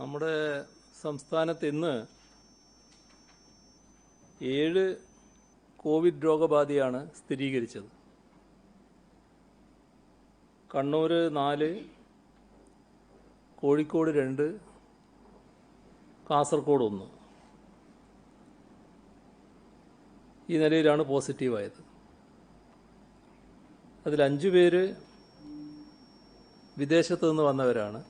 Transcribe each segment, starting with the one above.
നമ്മുടെ സംസ്ഥാനത്ത് ഇന്ന് 7 കോവിഡ് രോഗബാധയാണ് സ്ഥിരീകരിച്ചത്. കണ്ണൂർ 4, കോഴിക്കോട് 2, കാസർഗോഡ് 1. ഈ നിലയിലാണ് പോസിറ്റീവായത്. അതിൽ 5 പേര് വിദേശത്തു നിന്ന് വന്നവരാണ്.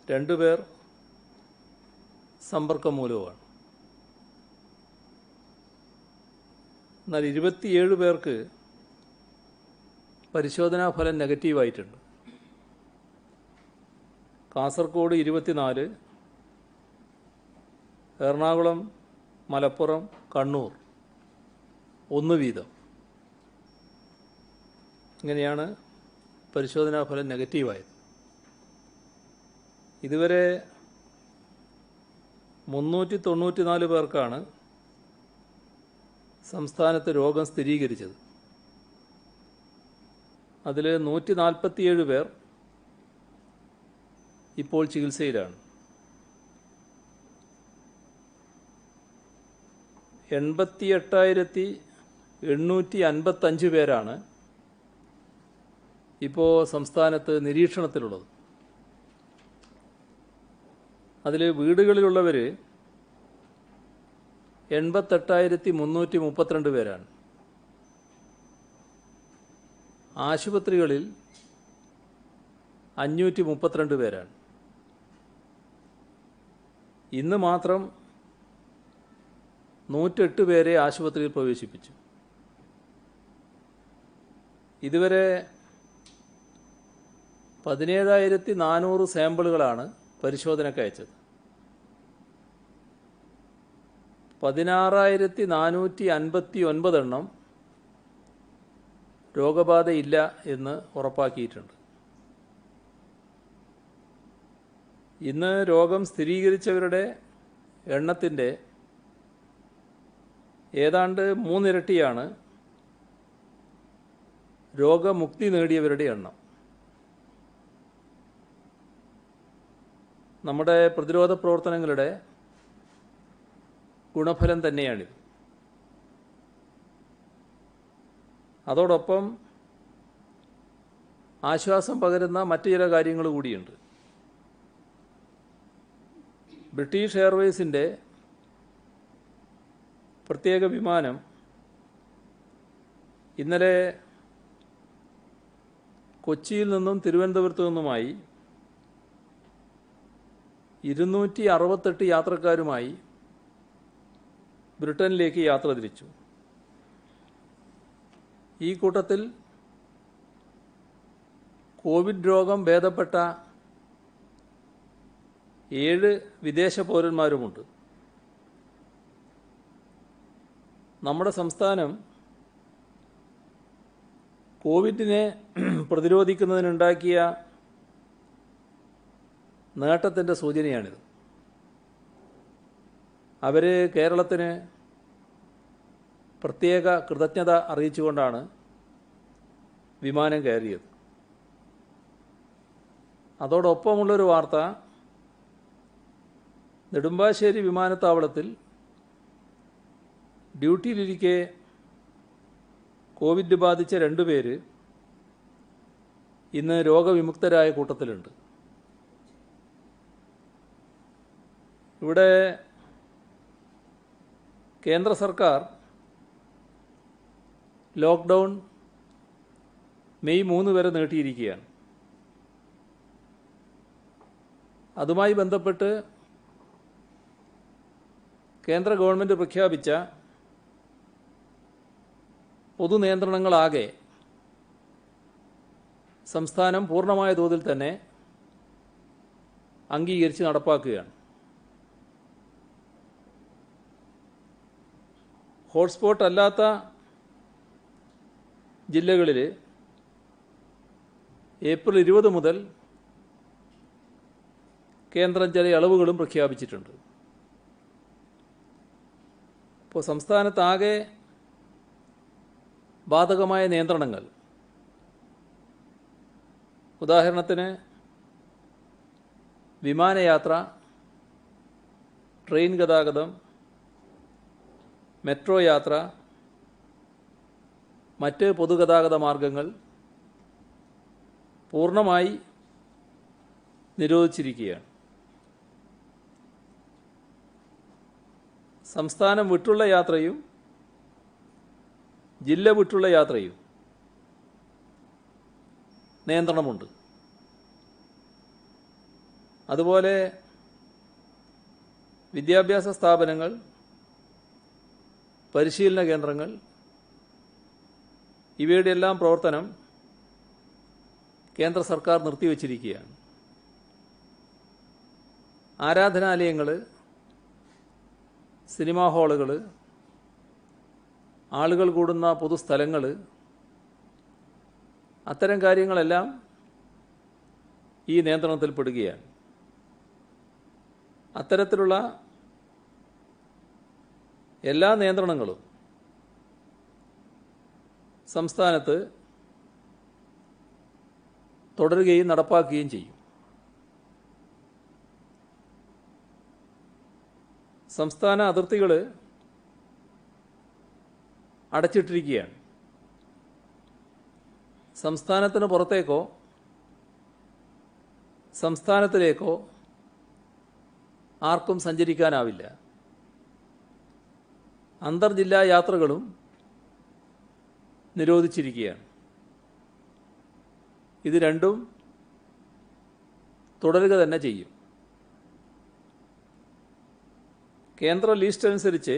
2 പേർ സമ്പർക്കം മൂലവുമാണ്. എന്നാൽ 27 പേർക്ക് പരിശോധനാ ഫലം നെഗറ്റീവായിട്ടുണ്ട്. കാസർഗോഡ് 24, എറണാകുളം, മലപ്പുറം, കണ്ണൂർ 1 വീതം. ഇങ്ങനെയാണ് പരിശോധനാ ഫലം നെഗറ്റീവായത്. ഇതുവരെ 394 പേർക്കാണ് സംസ്ഥാനത്ത് രോഗം സ്ഥിരീകരിച്ചത്. അതിൽ 147 പേർ ഇപ്പോൾ ചികിത്സയിലാണ്. 88,855 പേരാണ് ഇപ്പോൾ സംസ്ഥാനത്ത് നിരീക്ഷണത്തിലുള്ളത്. അതിൽ വീടുകളിലുള്ളവർ 88,332 പേരാണ്. ആശുപത്രികളിൽ 532 പേരാണ്. ഇന്ന് മാത്രം 108 പേരെ ആശുപത്രിയിൽ പ്രവേശിപ്പിച്ചു. ഇതുവരെ 17,400 സാമ്പിളുകളാണ് പരിശോധനയ്ക്ക് അയച്ചത്. 16,459 എണ്ണം രോഗബാധയില്ല എന്ന് ഉറപ്പാക്കിയിട്ടുണ്ട്. ഇന്ന് രോഗം സ്ഥിരീകരിച്ചവരുടെ എണ്ണത്തിൻ്റെ ഏതാണ്ട് 3 ഇരട്ടിയാണ് രോഗമുക്തി നേടിയവരുടെ എണ്ണം. നമ്മുടെ പ്രതിരോധ പ്രവർത്തനങ്ങളുടെ ഗുണഫലം തന്നെയാണിത്. അതോടൊപ്പം ആശ്വാസം പകരുന്ന മറ്റു ചില കാര്യങ്ങൾ കൂടിയുണ്ട്. ബ്രിട്ടീഷ് എയർവേസിൻ്റെ പ്രത്യേക വിമാനം ഇന്നലെ കൊച്ചിയിൽ നിന്നും തിരുവനന്തപുരത്തു നിന്നുമായി 268 യാത്രക്കാരുമായി ബ്രിട്ടനിലേക്ക് യാത്ര തിരിച്ചു. ഈ കൂട്ടത്തിൽ കോവിഡ് രോഗം ഭേദപ്പെട്ട 7 വിദേശ പൗരന്മാരുമുണ്ട്. നമ്മുടെ സംസ്ഥാനം കോവിഡിനെ പ്രതിരോധിക്കുന്നതിനുണ്ടാക്കിയ നേട്ടത്തിൻ്റെ സൂചനയാണിത്. അവർ കേരളത്തിന് പ്രത്യേക കൃതജ്ഞത അറിയിച്ചുകൊണ്ടാണ് വിമാനം കയറിയത്. അതോടൊപ്പമുള്ളൊരു വാർത്ത, നെടുമ്പാശ്ശേരി വിമാനത്താവളത്തിൽ ഡ്യൂട്ടിയിലിരിക്കെ കോവിഡ് ബാധിച്ച 2 പേര് ഇന്ന് രോഗവിമുക്തരായ കൂട്ടത്തിലുണ്ട്. ഇവിടെ കേന്ദ്ര സർക്കാർ ലോക്ക്ഡൗൺ മെയ് 3 വരെ നീട്ടിയിരിക്കുകയാണ്. അതുമായി ബന്ധപ്പെട്ട് കേന്ദ്ര ഗവൺമെൻറ് പ്രഖ്യാപിച്ച പൊതുനിയന്ത്രണങ്ങളാകെ സംസ്ഥാനം പൂർണ്ണമായ തോതിൽ തന്നെ അംഗീകരിച്ച് നടപ്പാക്കുകയാണ്. ഹോട്ട്സ്പോട്ട് അല്ലാത്ത ജില്ലകളിൽ ഏപ്രിൽ 20 മുതൽ കേന്ദ്രം ചില ഇളവുകളും പ്രഖ്യാപിച്ചിട്ടുണ്ട്. ഇപ്പോൾ സംസ്ഥാനത്താകെ ബാധകമായ നിയന്ത്രണങ്ങൾ, ഉദാഹരണത്തിന് വിമാനയാത്ര, ട്രെയിൻ ഗതാഗതം, മെട്രോ യാത്ര, മറ്റ് പൊതുഗതാഗത മാർഗങ്ങൾ പൂർണ്ണമായി നിരോധിച്ചിരിക്കുകയാണ്. സംസ്ഥാനം വിട്ടുള്ള യാത്രയും ജില്ല വിട്ടുള്ള യാത്രയും നിയന്ത്രണമുണ്ട്. അതുപോലെ വിദ്യാഭ്യാസ സ്ഥാപനങ്ങൾ, പരിശീലന കേന്ദ്രങ്ങൾ ഇവയുടെ എല്ലാം പ്രവർത്തനം കേന്ദ്ര സർക്കാർ നിർത്തിവച്ചിരിക്കുകയാണ്. ആരാധനാലയങ്ങൾ, സിനിമാ ഹാളുകൾ, ആളുകൾ കൂടുന്ന പൊതുസ്ഥലങ്ങൾ, അത്തരം കാര്യങ്ങളെല്ലാം ഈ നിയന്ത്രണത്തിൽപ്പെടുകയാണ്. അത്തരത്തിലുള്ള എല്ലാ നിയന്ത്രണങ്ങളും സംസ്ഥാനത്ത് തുടരുകയും നടപ്പാക്കുകയും ചെയ്യും. സംസ്ഥാന അതിർത്തികൾ അടച്ചിട്ടിരിക്കുകയാണ്. സംസ്ഥാനത്തിന് പുറത്തേക്കോ സംസ്ഥാനത്തിലേക്കോ ആർക്കും സഞ്ചരിക്കാനാവില്ല. അന്തർജില്ലാ യാത്രകളും നിരോധിച്ചിരിക്കുകയാണ്. ഇത് രണ്ടും തുടരുക തന്നെ ചെയ്യും. കേന്ദ്ര ലിസ്റ്റ് അനുസരിച്ച്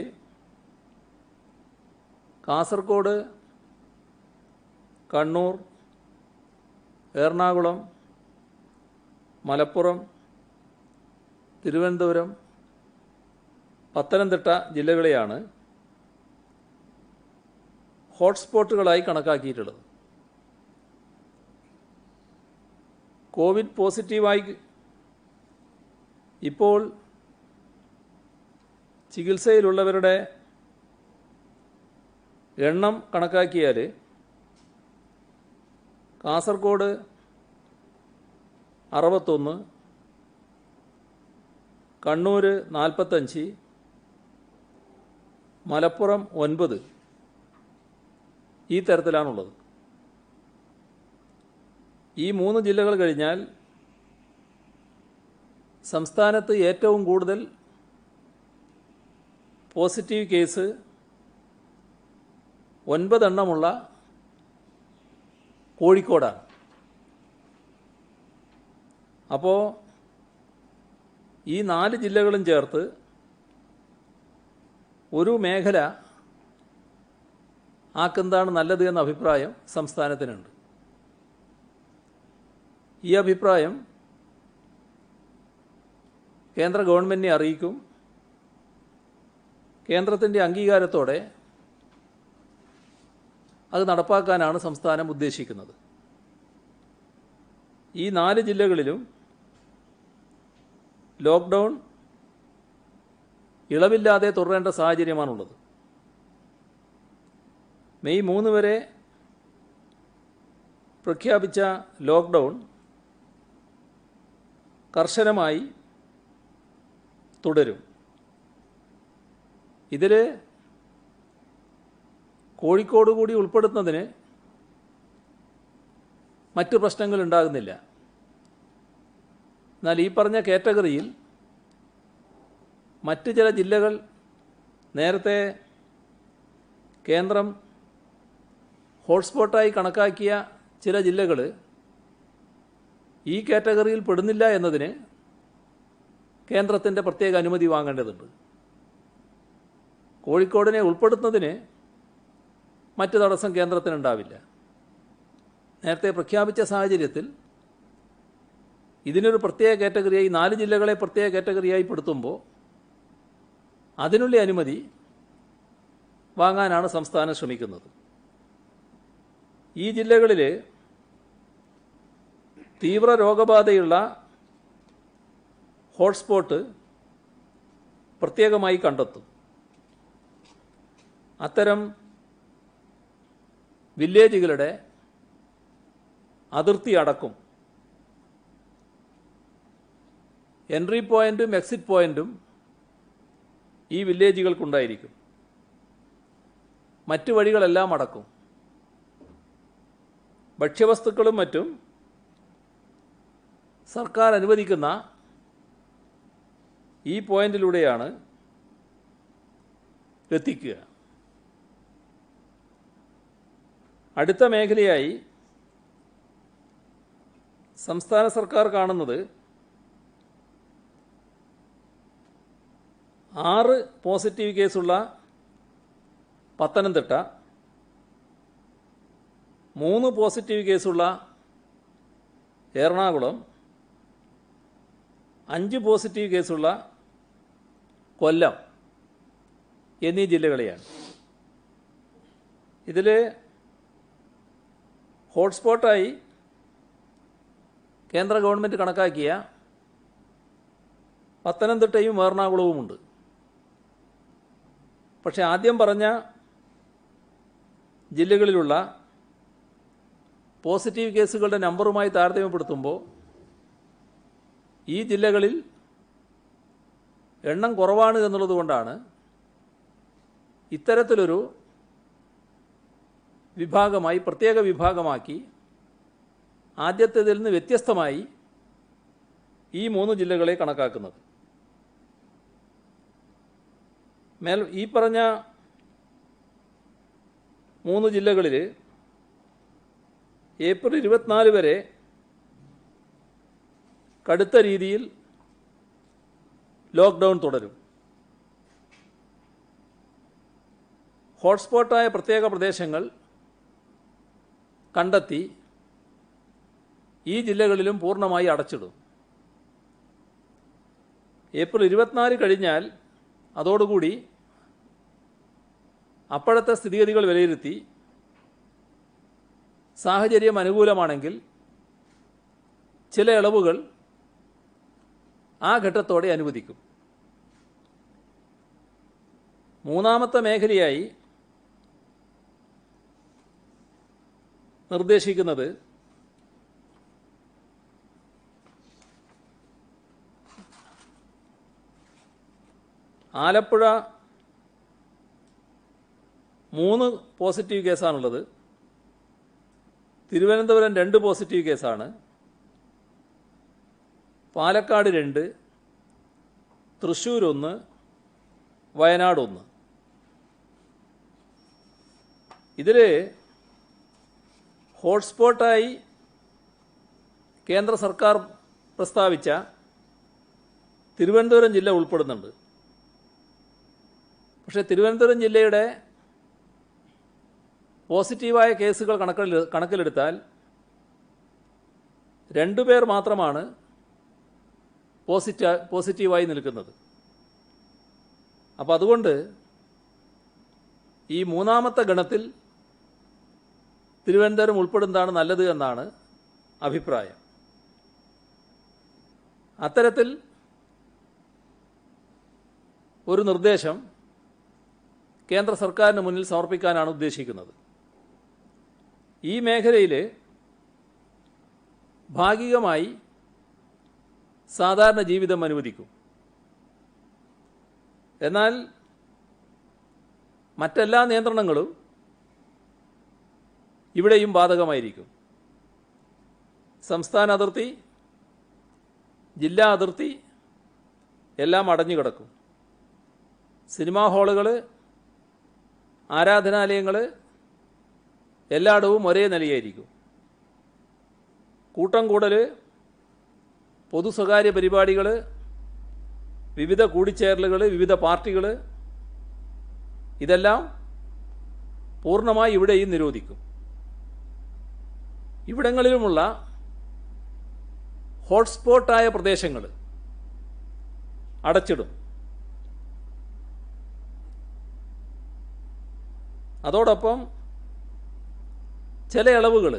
കാസർഗോഡ്, കണ്ണൂർ, എറണാകുളം, മലപ്പുറം, തിരുവനന്തപുരം, പത്തനംതിട്ട ജില്ലകളെയാണ് ഹോട്ട്സ്പോട്ടുകളായി കണക്കാക്കിയിട്ടുള്ളത്. കോവിഡ് പോസിറ്റീവായി ഇപ്പോൾ ചികിത്സയിലുള്ളവരുടെ എണ്ണം കണക്കാക്കിയാൽ കാസർഗോഡ് 61, കണ്ണൂർ 45, മലപ്പുറം 9 ഈ തരത്തിലാണുള്ളത്. ഈ 3 ജില്ലകൾ കഴിഞ്ഞാൽ സംസ്ഥാനത്ത് ഏറ്റവും കൂടുതൽ പോസിറ്റീവ് കേസ് 9 എണ്ണമുള്ള കോഴിക്കോടാണ്. അപ്പോൾ ഈ 4 ജില്ലകളും ചേർത്ത് ഒരു മേഖല ആക്കുന്നതാണ് നല്ലത് എന്ന അഭിപ്രായം സംസ്ഥാനത്തിനുണ്ട്. ഈ അഭിപ്രായം കേന്ദ്ര ഗവൺമെൻറ്റിനെ അറിയിക്കും. കേന്ദ്രത്തിൻ്റെ അംഗീകാരത്തോടെ അത് നടപ്പാക്കാനാണ് സംസ്ഥാനം ഉദ്ദേശിക്കുന്നത്. ഈ 4 ജില്ലകളിലും ലോക്ക്ഡൗൺ ഇളവില്ലാതെ തുടരേണ്ട സാഹചര്യമാണുള്ളത്. മെയ് 3 വരെ പ്രഖ്യാപിച്ച ലോക്ക്ഡൗൺ കർശനമായി തുടരും. ഇതിൽ കോഴിക്കോട് കൂടി ഉൾപ്പെടുത്തുന്നതിന് മറ്റ് പ്രശ്നങ്ങൾ ഉണ്ടാകുന്നില്ല. എന്നാൽ ഈ പറഞ്ഞ കാറ്റഗറിയിൽ മറ്റ് ചില ജില്ലകൾ, നേരത്തെ കേന്ദ്രം ഹോട്ട്സ്പോട്ടായി കണക്കാക്കിയ ചില ജില്ലകൾ ഈ കാറ്റഗറിയിൽ പെടുന്നില്ല എന്നതിന് കേന്ദ്രത്തിൻ്റെ പ്രത്യേക അനുമതി വാങ്ങേണ്ടതുണ്ട്. കോഴിക്കോടിനെ ഉൾപ്പെടുത്തുന്നതിന് മറ്റ് തടസ്സം കേന്ദ്രത്തിനുണ്ടാവില്ല. നേരത്തെ പ്രഖ്യാപിച്ച സാഹചര്യത്തിൽ ഇതിനൊരു പ്രത്യേക കാറ്റഗറിയായി 4 ജില്ലകളെ പ്രത്യേക കാറ്റഗറിയായി പെടുത്തുമ്പോൾ അതിനുള്ള അനുമതി വാങ്ങാനാണ് സംസ്ഥാനം ശ്രമിക്കുന്നത്. ഈ ജില്ലകളിൽ തീവ്ര രോഗബാധയുള്ള ഹോട്ട്സ്പോട്ട് പ്രത്യേകമായി കണ്ടെത്തും. അത്തരം വില്ലേജുകളുടെ അതിർത്തി അടക്കും. എൻട്രി പോയിൻറ്റും എക്സിറ്റ് പോയിൻറ്റും ഈ വില്ലേജുകൾക്കുണ്ടായിരിക്കും. മറ്റു വഴികളെല്ലാം അടക്കും. ഭക്ഷ്യവസ്തുക്കളും മറ്റും സർക്കാർ അനുവദിക്കുന്ന ഈ പോയിന്റിലൂടെയാണ് എത്തിക്കുക. അടുത്ത മേഖലയായി സംസ്ഥാന സർക്കാർ കാണുന്നത് 6 പോസിറ്റീവ് കേസുള്ള പത്തനംതിട്ട, 3 പോസിറ്റീവ് കേസുള്ള എറണാകുളം, 5 പോസിറ്റീവ് കേസുള്ള കൊല്ലം എന്നീ ജില്ലകളെയാണ്. ഇതിൽ ഹോട്ട്സ്പോട്ടായി കേന്ദ്ര ഗവൺമെൻറ് കണക്കാക്കിയ പത്തനംതിട്ടയും എറണാകുളവുമുണ്ട്. പക്ഷേ ആദ്യം പറഞ്ഞ ജില്ലകളിലുള്ള പോസിറ്റീവ് കേസുകളുടെ നമ്പറുമായി താരതമ്യപ്പെടുത്തുമ്പോൾ ഈ ജില്ലകളിൽ എണ്ണം കുറവാണ് എന്നുള്ളതുകൊണ്ടാണ് ഇത്തരത്തിലൊരു വിഭാഗമായി, പ്രത്യേക വിഭാഗമാക്കി ആദ്യത്തേതിൽ നിന്ന് വ്യത്യസ്തമായി ഈ 3 ജില്ലകളെ കണക്കാക്കുന്നത്. ഈ പറഞ്ഞ 3 ജില്ലകളിൽ ഏപ്രിൽ 24 വരെ കടുത്ത രീതിയിൽ ലോക്ക്ഡൗൺ തുടരും. ഹോട്ട്സ്പോട്ടായ പ്രത്യേക പ്രദേശങ്ങൾ കണ്ടെത്തി ഈ ജില്ലകളിലും പൂർണ്ണമായി അടച്ചിടും. ഏപ്രിൽ 24 കഴിഞ്ഞാൽ അതോടുകൂടി അപ്പോഴത്തെ സ്ഥിതിഗതികൾ വിലയിരുത്തി സാഹചര്യം അനുകൂലമാണെങ്കിൽ ചില ഇളവുകൾ ആ ഘട്ടത്തോടെ അനുവദിക്കും. മൂന്നാമത്തെ മേഖലയായി നിർദ്ദേശിക്കുന്നത് ആലപ്പുഴ 3 പോസിറ്റീവ് കേസാണുള്ളത്. തിരുവനന്തപുരം 2 പോസിറ്റീവ് കേസാണ്. പാലക്കാട് 2, തൃശ്ശൂർ 1, വയനാട് 1. ഇതിൽ ഹോട്ട്സ്പോട്ടായി കേന്ദ്ര സർക്കാർ പ്രസ്താവിച്ച തിരുവനന്തപുരം ജില്ല ഉൾപ്പെടുന്നുണ്ട്. പക്ഷേ തിരുവനന്തപുരം ജില്ലയുടെ പോസിറ്റീവായ കേസുകൾ കണക്കിലെടുത്താൽ 2 പേർ മാത്രമാണ് പോസിറ്റീവായി നിൽക്കുന്നത്. അപ്പോൾ അതുകൊണ്ട് ഈ മൂന്നാമത്തെ ഗണത്തിൽ തിരുവനന്തപുരം ഉൾപ്പെടുന്നതാണ് നല്ലത് എന്നാണ് അഭിപ്രായം. അത്തരത്തിൽ ഒരു നിർദ്ദേശം കേന്ദ്ര സർക്കാരിന് മുന്നിൽ സമർപ്പിക്കാനാണ് ഉദ്ദേശിക്കുന്നത്. ഈ മേഖലയിൽ ഭാഗികമായി സാധാരണ ജീവിതം അനുവദിക്കും. എന്നാൽ മറ്റെല്ലാ നിയന്ത്രണങ്ങളും ഇവിടെയും ബാധകമായിരിക്കും. സംസ്ഥാന അതിർത്തി, ജില്ലാ അതിർത്തി എല്ലാം അടഞ്ഞു കിടക്കും. സിനിമാ ഹാളുകൾ, ആരാധനാലയങ്ങൾ എല്ലായിടവും ഒരേ നിലയായിരിക്കും. കൂട്ടം കൂടൽ, പൊതു സ്വകാര്യ പരിപാടികൾ, വിവിധ കൂടിച്ചേരലുകൾ, വിവിധ പാർട്ടികൾ ഇതെല്ലാം പൂർണ്ണമായി ഇവിടെയും നിരോധിക്കും. ഇവിടങ്ങളിലുമുള്ള ഹോട്ട്സ്പോട്ടായ പ്രദേശങ്ങൾ അടച്ചിടും. അതോടൊപ്പം ചില ഇളവുകൾ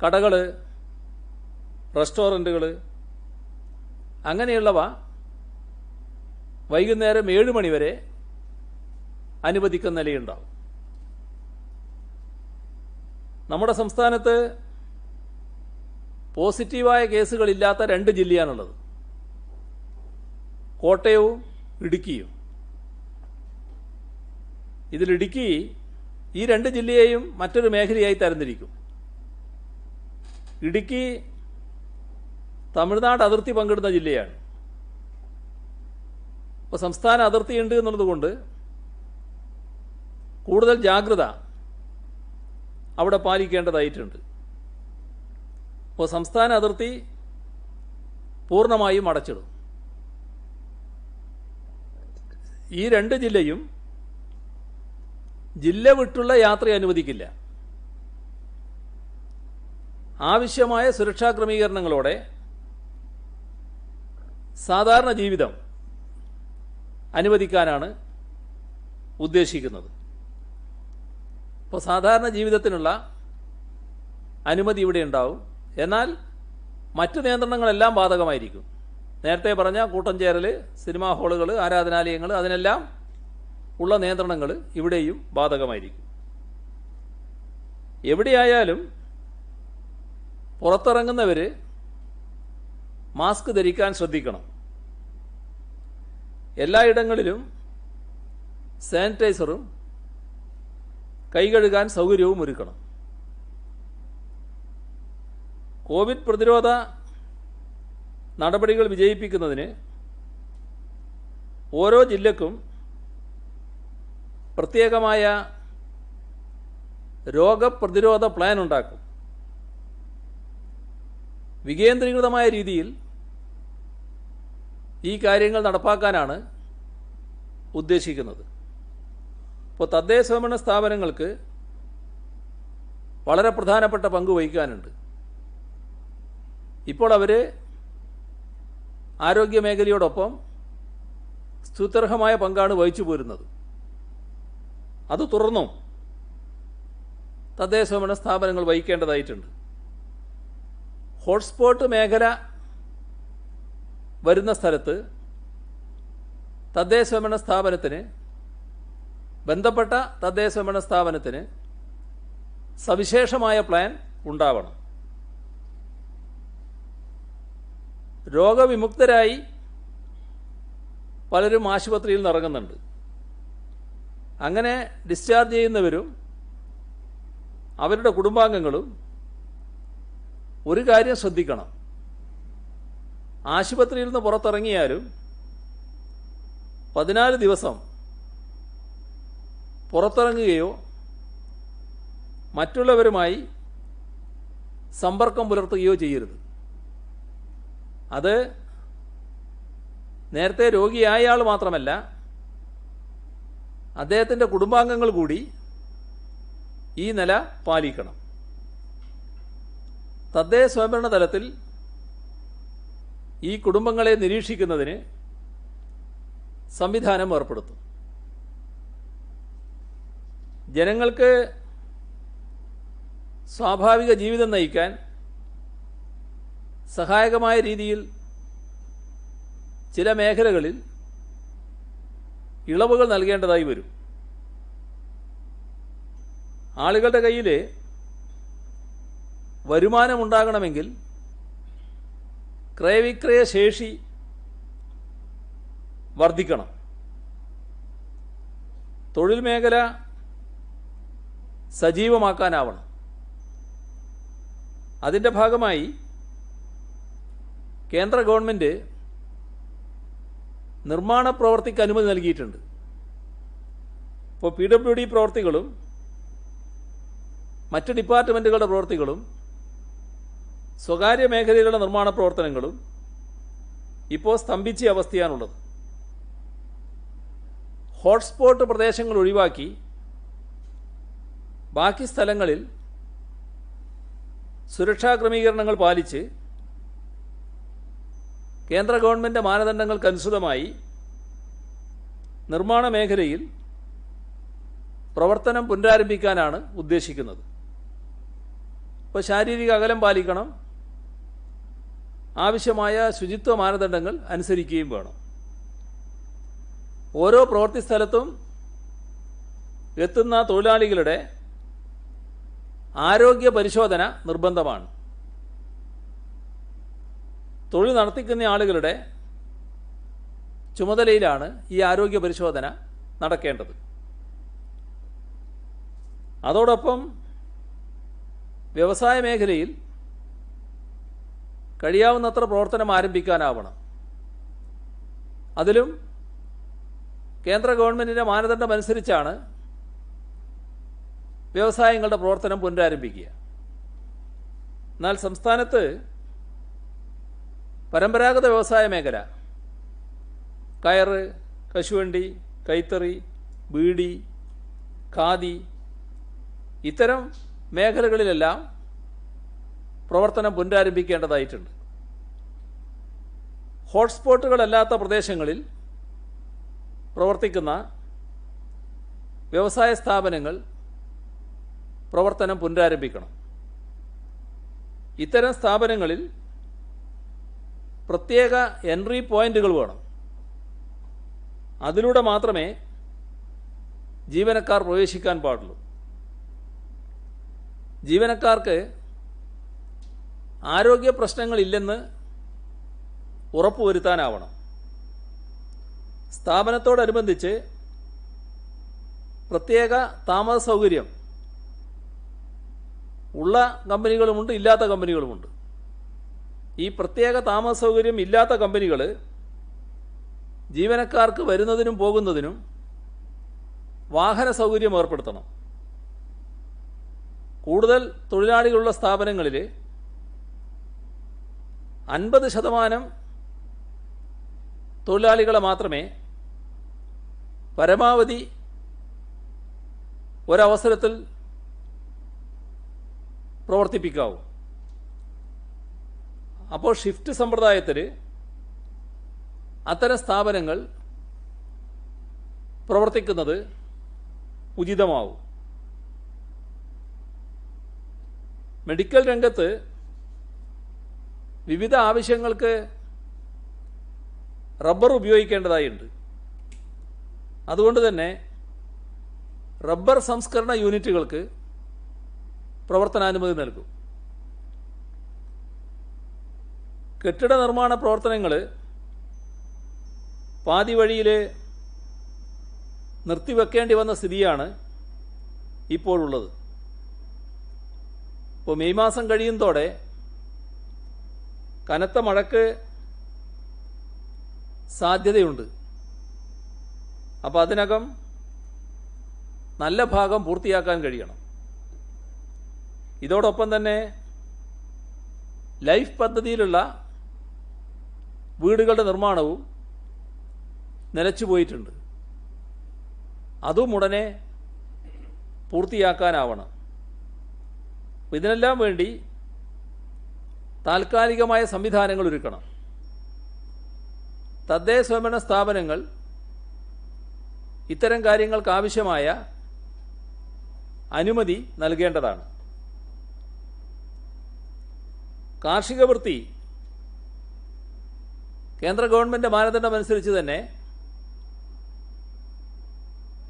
കടകൾ, റെസ്റ്റോറൻറ്റുകൾ അങ്ങനെയുള്ളവ വൈകുന്നേരം 7 മണി വരെ അനുവദിക്കുന്ന നിലയുണ്ടാവും. നമ്മുടെ സംസ്ഥാനത്ത് പോസിറ്റീവായ കേസുകളില്ലാത്ത 2 ജില്ലയാണുള്ളത്, കോട്ടയവും ഇടുക്കിയും. ഇതിൽ ഇടുക്കി ഈ 2 ജില്ലയെയും മറ്റൊരു മേഖലയായി തരംതിരിക്കും. ഇടുക്കി തമിഴ്നാട് അതിർത്തി പങ്കിടുന്ന ജില്ലയാണ്. അപ്പോൾ സംസ്ഥാന അതിർത്തിയുണ്ട് എന്നുള്ളതുകൊണ്ട് കൂടുതൽ ജാഗ്രത അവിടെ പാലിക്കേണ്ടതായിട്ടുണ്ട്. അപ്പോൾ സംസ്ഥാന അതിർത്തി പൂർണ്ണമായും അടച്ചിടും. ഈ 2 ജില്ലയും ജില്ല വിട്ടുള്ള യാത്ര അനുവദിക്കില്ല. ആവശ്യമായ സുരക്ഷാ ക്രമീകരണങ്ങളോടെ സാധാരണ ജീവിതം അനുവദിക്കാനാണ് ഉദ്ദേശിക്കുന്നത്. അപ്പോൾ സാധാരണ ജീവിതത്തിനുള്ള അനുമതി ഇവിടെ ഉണ്ടാവും. എന്നാൽ മറ്റ് നിയന്ത്രണങ്ങളെല്ലാം ബാധകമായിരിക്കും. നേരത്തെ പറഞ്ഞ കൂട്ടം ചേരൽ, സിനിമാ ഹാളുകൾ, ആരാധനാലയങ്ങൾ, അതിനെല്ലാം ഉള്ള നിയന്ത്രണങ്ങൾ ഇവിടെയും ബാധകമായിരിക്കും. എവിടെയായാലും പുറത്തിറങ്ങുന്നവർ മാസ്ക് ധരിക്കാൻ ശ്രദ്ധിക്കണം. എല്ലായിടങ്ങളിലും സാനിറ്റൈസറും കൈ കഴുകാൻ സൗകര്യവും ഒരുക്കണം. കോവിഡ് പ്രതിരോധ നടപടികൾ വിജയിപ്പിക്കുന്നതിന് ഓരോ ജില്ലക്കും പ്രത്യേകമായ രോഗപ്രതിരോധ പ്ലാൻ ഉണ്ടാക്കും. വികേന്ദ്രീകൃതമായ രീതിയിൽ ഈ കാര്യങ്ങൾ നടപ്പാക്കാനാണ് ഉദ്ദേശിക്കുന്നത്. ഇപ്പോൾ തദ്ദേശ സ്വയംഭരണ സ്ഥാപനങ്ങൾക്ക് വളരെ പ്രധാനപ്പെട്ട പങ്ക് വഹിക്കാനുണ്ട്. ഇപ്പോൾ അവർ ആരോഗ്യമേഖലയോടൊപ്പം സ്തുത്യർഹമായ പങ്കാണ് വഹിച്ചു പോരുന്നത്. അത് തുടർന്നും തദ്ദേശ സ്വയംഭരണ സ്ഥാപനങ്ങൾ വഹിക്കേണ്ടതായിട്ടുണ്ട്. ഹോട്ട്സ്പോട്ട് മേഖല വരുന്ന സ്ഥലത്ത് തദ്ദേശ സ്വയംഭരണ സ്ഥാപനത്തിന്, ബന്ധപ്പെട്ട തദ്ദേശ സ്വയംഭരണ സ്ഥാപനത്തിന് സവിശേഷമായ പ്ലാൻ ഉണ്ടാവണം. രോഗവിമുക്തരായി പലരും ആശുപത്രിയിൽ നിന്ന് ഇറങ്ങുന്നുണ്ട്. അങ്ങനെ ഡിസ്ചാർജ് ചെയ്യുന്നവരും അവരുടെ കുടുംബാംഗങ്ങളും ഒരു കാര്യം ശ്രദ്ധിക്കണം. ആശുപത്രിയിൽ നിന്ന് പുറത്തിറങ്ങിയാലും 14 ദിവസം പുറത്തിറങ്ങുകയോ മറ്റുള്ളവരുമായി സമ്പർക്കം പുലർത്തുകയോ ചെയ്യരുത്. അത് നേരത്തെ രോഗിയായ ആൾ മാത്രമല്ല, അദ്ദേഹത്തിൻ്റെ കുടുംബാംഗങ്ങൾ കൂടി ഈ നില പാലിക്കണം. തദ്ദേശ സ്വയംഭരണ തലത്തിൽ ഈ കുടുംബങ്ങളെ നിരീക്ഷിക്കുന്നതിന് സംവിധാനം ഏർപ്പെടുത്തും. ജനങ്ങൾക്ക് സ്വാഭാവിക ജീവിതം നയിക്കാൻ സഹായകമായ രീതിയിൽ ചില മേഖലകളിൽ ഇളവുകൾ നൽകേണ്ടതായി വരും. ആളുകളുടെ കയ്യിൽ വരുമാനമുണ്ടാകണമെങ്കിൽ ക്രയവിക്രയ ശേഷി വർദ്ധിക്കണം. തൊഴിൽ മേഖല സജീവമാക്കാനാവണം. അതിൻ്റെ ഭാഗമായി കേന്ദ്ര ഗവൺമെൻറ് നിർമ്മാണ പ്രവർത്തിക്ക് അനുമതി നൽകിയിട്ടുണ്ട്. ഇപ്പോൾ PWD പ്രവർത്തികളും മറ്റ് ഡിപ്പാർട്ട്മെൻറ്റുകളുടെ പ്രവർത്തികളും സ്വകാര്യ മേഖലയിലുള്ള നിർമ്മാണ പ്രവർത്തനങ്ങളും ഇപ്പോൾ സ്തംഭിച്ച അവസ്ഥയാണുള്ളത്. ഹോട്ട്സ്പോട്ട് പ്രദേശങ്ങൾ ഒഴിവാക്കി ബാക്കി സ്ഥലങ്ങളിൽ സുരക്ഷാ ക്രമീകരണങ്ങൾ പാലിച്ച് കേന്ദ്ര ഗവൺമെൻറ് മാനദണ്ഡങ്ങൾക്കനുസൃതമായി നിർമ്മാണ മേഖലയിൽ പ്രവർത്തനം പുനരാരംഭിക്കാനാണ് ഉദ്ദേശിക്കുന്നത്. ഇപ്പോൾ ശാരീരിക അകലം പാലിക്കണം, ആവശ്യമായ ശുചിത്വ മാനദണ്ഡങ്ങൾ അനുസരിക്കുകയും വേണം. ഓരോ പ്രവൃത്തി സ്ഥലത്തും എത്തുന്ന തൊഴിലാളികളുടെ ആരോഗ്യ പരിശോധന നിർബന്ധമാണ്. തൊഴിൽ നടത്തിക്കുന്ന ആളുകളുടെ ചുമതലയിലാണ് ഈ ആരോഗ്യ പരിശോധന നടക്കേണ്ടത്. അതോടൊപ്പം വ്യവസായ മേഖലയിൽ കഴിയാവുന്നത്ര പ്രവർത്തനം ആരംഭിക്കാനാവണം. അതിലും കേന്ദ്ര ഗവൺമെൻറ്റിൻ്റെ മാനദണ്ഡമനുസരിച്ചാണ് വ്യവസായങ്ങളുടെ പ്രവർത്തനം പുനരാരംഭിക്കുക. എന്നാൽ സംസ്ഥാനത്ത് പരമ്പരാഗത വ്യവസായ മേഖല, കയറ്, കശുവണ്ടി, കൈത്തറി, ബീഡി, ഖാദി, ഇത്തരം മേഖലകളിലെല്ലാം പ്രവർത്തനം പുനരാരംഭിക്കേണ്ടതായിട്ടുണ്ട്. ഹോട്ട്സ്പോട്ടുകളല്ലാത്ത പ്രദേശങ്ങളിൽ പ്രവർത്തിക്കുന്ന വ്യവസായ സ്ഥാപനങ്ങൾ പ്രവർത്തനം പുനരാരംഭിക്കണം. ഇത്തരം സ്ഥാപനങ്ങളിൽ പ്രത്യേക എൻട്രി പോയിന്റുകൾ വേണം. അതിലൂടെ മാത്രമേ ജീവനക്കാർ പ്രവേശിക്കാൻ പാടുള്ളൂ. ജീവനക്കാർക്ക് ആരോഗ്യ പ്രശ്നങ്ങളില്ലെന്ന് ഉറപ്പുവരുത്താനാവണം. സ്ഥാപനത്തോടനുബന്ധിച്ച് പ്രത്യേക താമസ സൗകര്യം ഉള്ള കമ്പനികളുമുണ്ട്, ഇല്ലാത്ത കമ്പനികളുമുണ്ട്. ഈ പ്രത്യേക താമസ സൗകര്യം ഇല്ലാത്ത കമ്പനികൾ ജീവനക്കാർക്ക് വരുന്നതിനും പോകുന്നതിനും വാഹന സൗകര്യം ഏർപ്പെടുത്തണം. കൂടുതൽ തൊഴിലാളികളുള്ള സ്ഥാപനങ്ങളിൽ 50% തൊഴിലാളികളെ മാത്രമേ പരമാവധി ഒരവസരത്തിൽ പ്രവർത്തിപ്പിക്കാവൂ. അപ്പോൾ ഷിഫ്റ്റ് സമ്പ്രദായത്തിൽ അത്തരം സ്ഥാപനങ്ങൾ പ്രവർത്തിക്കുന്നത് ഉചിതമാവും. മെഡിക്കൽ രംഗത്ത് വിവിധ ആവശ്യങ്ങൾക്ക് റബ്ബർ ഉപയോഗിക്കേണ്ടതായുണ്ട്. അതുകൊണ്ട് തന്നെ റബ്ബർ സംസ്കരണ യൂണിറ്റുകൾക്ക് പ്രവർത്തനാനുമതി നൽകും. കെട്ടിട നിർമ്മാണ പ്രവർത്തനങ്ങൾ പാതി വഴിയിൽ നിർത്തിവെക്കേണ്ടി വന്ന സ്ഥിതിയാണ് ഇപ്പോഴുള്ളത്. ഇപ്പോൾ മെയ് മാസം കഴിയുന്നതോടെ കനത്ത മഴയ്ക്ക് സാധ്യതയുണ്ട്. അപ്പോൾ അതിനകം നല്ല ഭാഗം പൂർത്തിയാക്കാൻ കഴിയണം. ഇതോടൊപ്പം തന്നെ ലൈഫ് പദ്ധതിയിലുള്ള വീടുകളുടെ നിർമ്മാണവും നിലച്ചുപോയിട്ടുണ്ട്. അതും ഉടനെ പൂർത്തിയാക്കാനാവണം. ഇതിനെല്ലാം വേണ്ടി താൽക്കാലികമായ സംവിധാനങ്ങൾ ഒരുക്കണം. തദ്ദേശ സ്വയംഭരണ സ്ഥാപനങ്ങൾ ഇത്തരം കാര്യങ്ങൾക്ക് ആവശ്യമായ അനുമതി നൽകേണ്ടതാണ്. കാർഷിക വൃത്തി കേന്ദ്ര ഗവൺമെൻറ് മാനദണ്ഡമനുസരിച്ച് തന്നെ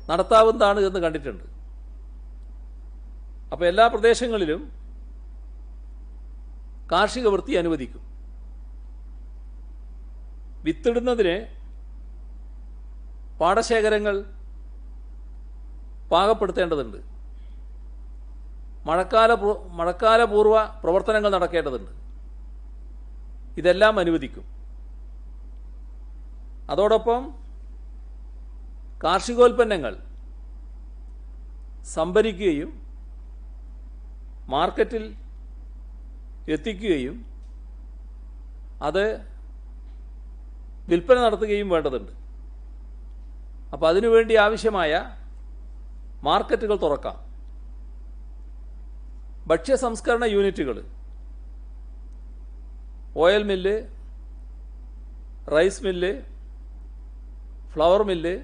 നടത്താവുന്നതാണ് എന്ന് കണ്ടിട്ടുണ്ട്. അപ്പോൾ എല്ലാ പ്രദേശങ്ങളിലും കാർഷിക വൃത്തി അനുവദിക്കും. വിത്തിടുന്നതിന് പാടശേഖരങ്ങൾ പാകപ്പെടുത്തേണ്ടതുണ്ട്. മഴക്കാലപൂർവ്വ പ്രവർത്തനങ്ങൾ നടക്കേണ്ടതുണ്ട്. ഇതെല്ലാം അനുവദിക്കും. അതോടൊപ്പം കാർഷികോൽപ്പന്നങ്ങൾ സംഭരിക്കുകയും മാർക്കറ്റിൽ എത്തിക്കുകയും അത് വിൽപ്പന നടത്തുകയും വേണ്ടതുണ്ട്. അപ്പോൾ അതിനുവേണ്ടി ആവശ്യമായ മാർക്കറ്റുകൾ തുറക്കാം. ഭക്ഷ്യ സംസ്കരണ യൂണിറ്റുകൾ, oil mill, rice mill, flour mill,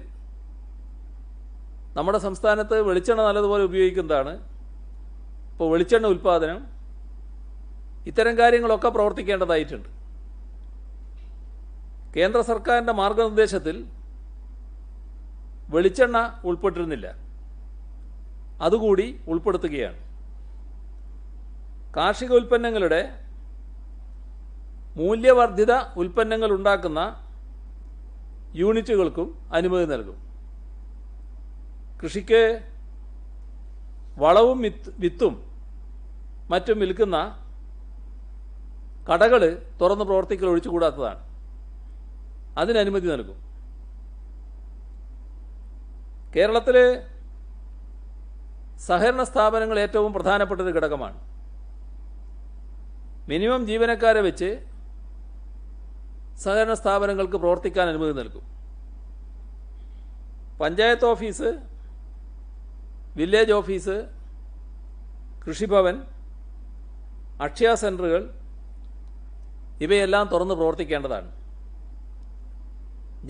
നമ്മുടെ സംസ്ഥാനത്ത് വെളിച്ചെണ്ണ നല്ലതുപോലെ ഉപയോഗിക്കുന്നതാണ്. ഇപ്പോൾ വെളിച്ചെണ്ണ ഉൽപ്പാദനം, ഇത്തരം കാര്യങ്ങളൊക്കെ പ്രവർത്തിക്കേണ്ടതായിട്ടുണ്ട്. കേന്ദ്ര സർക്കാരിൻ്റെ മാർഗനിർദ്ദേശത്തിൽ വെളിച്ചെണ്ണ ഉൾപ്പെട്ടിരുന്നില്ല, അതുകൂടി ഉൾപ്പെടുത്തുകയാണ്. കാർഷിക ഉൽപ്പന്നങ്ങളുടെ മൂല്യവർദ്ധിത ഉൽപ്പന്നങ്ങൾ ഉണ്ടാക്കുന്ന യൂണിറ്റുകൾക്കും അനുമതി നൽകും. കൃഷിക്ക് വളവും വിത്തും മറ്റും വിൽക്കുന്ന കടകൾ തുറന്ന് പ്രവർത്തിക്കൽ ഒഴിച്ചുകൂടാത്തതാണ്. അതിന് അനുമതി നൽകും. കേരളത്തിൽ സഹകരണ സ്ഥാപനങ്ങൾ ഏറ്റവും പ്രധാനപ്പെട്ട ഒരു ഘടകമാണ്. മിനിമം ജീവനക്കാരെ വെച്ച് സഹകരണ സ്ഥാപനങ്ങൾക്ക് പ്രവർത്തിക്കാൻ അനുമതി നൽകും. പഞ്ചായത്ത് ഓഫീസ്, വില്ലേജ് ഓഫീസ്, കൃഷിഭവൻ, അക്ഷയ സെൻ്ററുകൾ ഇവയെല്ലാം തുറന്ന് പ്രവർത്തിക്കേണ്ടതാണ്.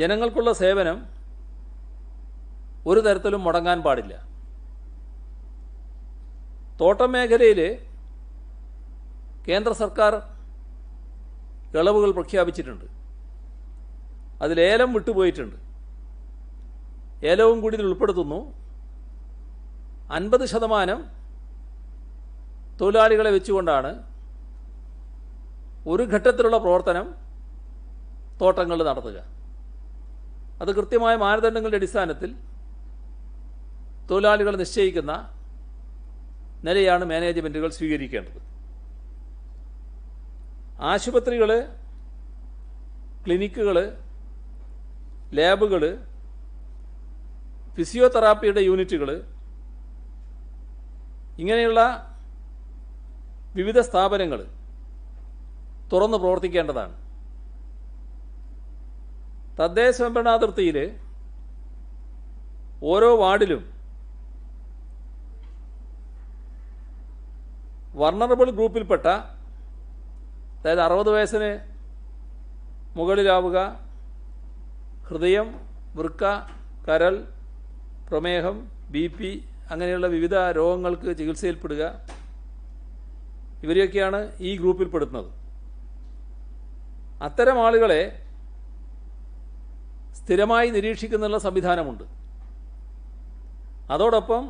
ജനങ്ങൾക്കുള്ള സേവനം ഒരു തരത്തിലും മുടങ്ങാൻ പാടില്ല. തോട്ടം മേഖലയിൽ കേന്ദ്ര സർക്കാർ ഇളവുകൾ പ്രഖ്യാപിച്ചിട്ടുണ്ട്. അതിൽ ഏലം വിട്ടുപോയിട്ടുണ്ട്. ഏലവും കൂടി ഇതിൽ ഉൾപ്പെടുത്തുന്നു. 50% തൊഴിലാളികളെ വെച്ചുകൊണ്ടാണ് ഒരു ഘട്ടത്തിലുള്ള പ്രവർത്തനം തോട്ടങ്ങൾ നടത്തുക. അത് കൃത്യമായ മാനദണ്ഡങ്ങളുടെ അടിസ്ഥാനത്തിൽ തൊഴിലാളികൾ നിശ്ചയിക്കുന്ന നിലയാണ് മാനേജ്മെൻറ്റുകൾ സ്വീകരിക്കേണ്ടത്. ആശുപത്രികൾ, ക്ലിനിക്കുകൾ, ലാബുകൾ, ഫിസിയോതെറാപ്പിയുടെ യൂണിറ്റുകൾ, ഇങ്ങനെയുള്ള വിവിധ സ്ഥാപനങ്ങൾ തുറന്ന് പ്രവർത്തിക്കേണ്ടതാണ്. തദ്ദേശ സ്വയംഭരണാതിർത്തിയിൽ ഓരോ വാർഡിലും വൾണറബിൾ ഗ്രൂപ്പിൽപ്പെട്ട, അതായത് 60 വയസ്സിന് മുകളിലാവുക, ഹൃദയം, വൃക്ക, കരൾ, പ്രമേഹം, BP അങ്ങനെയുള്ള വിവിധ രോഗങ്ങൾക്ക് ചികിത്സയിൽപ്പെടുക, ഇവരെയൊക്കെയാണ് ഈ ഗ്രൂപ്പിൽപ്പെടുന്നത്. അത്തരം ആളുകളെ സ്ഥിരമായി നിരീക്ഷിക്കുന്നുള്ള സംവിധാനമുണ്ട്. അതോടൊപ്പം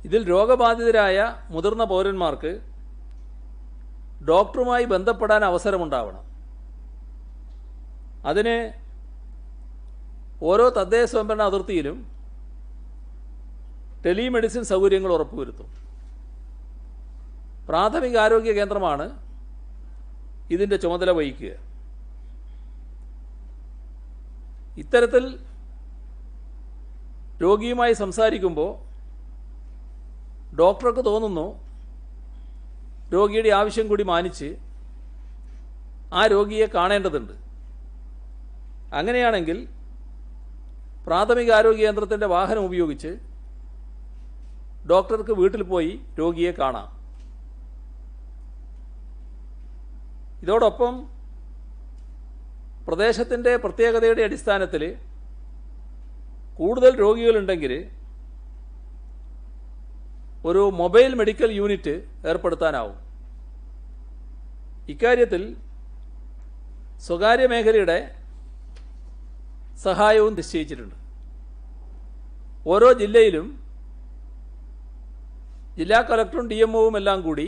ഇതിൽ രോഗബാധിതരായ മുതിർന്ന പൗരന്മാർക്ക് ഡോക്ടറുമായി ബന്ധപ്പെടാൻ അവസരമുണ്ടാവണം. അതിന് ഓരോ തദ്ദേശ സ്വയംഭരണ അതിർത്തിയിലും ടെലിമെഡിസിൻ സൗകര്യങ്ങൾ ഉറപ്പുവരുത്തും. പ്രാഥമിക ആരോഗ്യ കേന്ദ്രമാണ് ഇതിൻ്റെ ചുമതല വഹിക്കുക. ഇത്തരത്തിൽ രോഗിയുമായി സംസാരിക്കുമ്പോൾ ഡോക്ടർക്ക് തോന്നുന്നു രോഗിയുടെ ആവശ്യം കൂടി മാനിച്ച് ആ രോഗിയെ കാണേണ്ടതുണ്ട്. അങ്ങനെയാണെങ്കിൽ പ്രാഥമിക ആരോഗ്യ കേന്ദ്രത്തിൻ്റെ വാഹനം ഉപയോഗിച്ച് ഡോക്ടർക്ക് വീട്ടിൽ പോയി രോഗിയെ കാണാം. ഇതോടൊപ്പം പ്രദേശത്തിൻ്റെ പ്രത്യേകതയുടെ അടിസ്ഥാനത്തിൽ കൂടുതൽ രോഗികളുണ്ടെങ്കിൽ ഒരു മൊബൈൽ മെഡിക്കൽ യൂണിറ്റ് ഏർപ്പെടുത്താനാവും. ഇക്കാര്യത്തിൽ സ്വകാര്യ മേഖലയുടെ സഹായവും നിശ്ചയിച്ചിട്ടുണ്ട്. ഓരോ ജില്ലയിലും ജില്ലാ കളക്ടറും DMOവും എല്ലാം കൂടി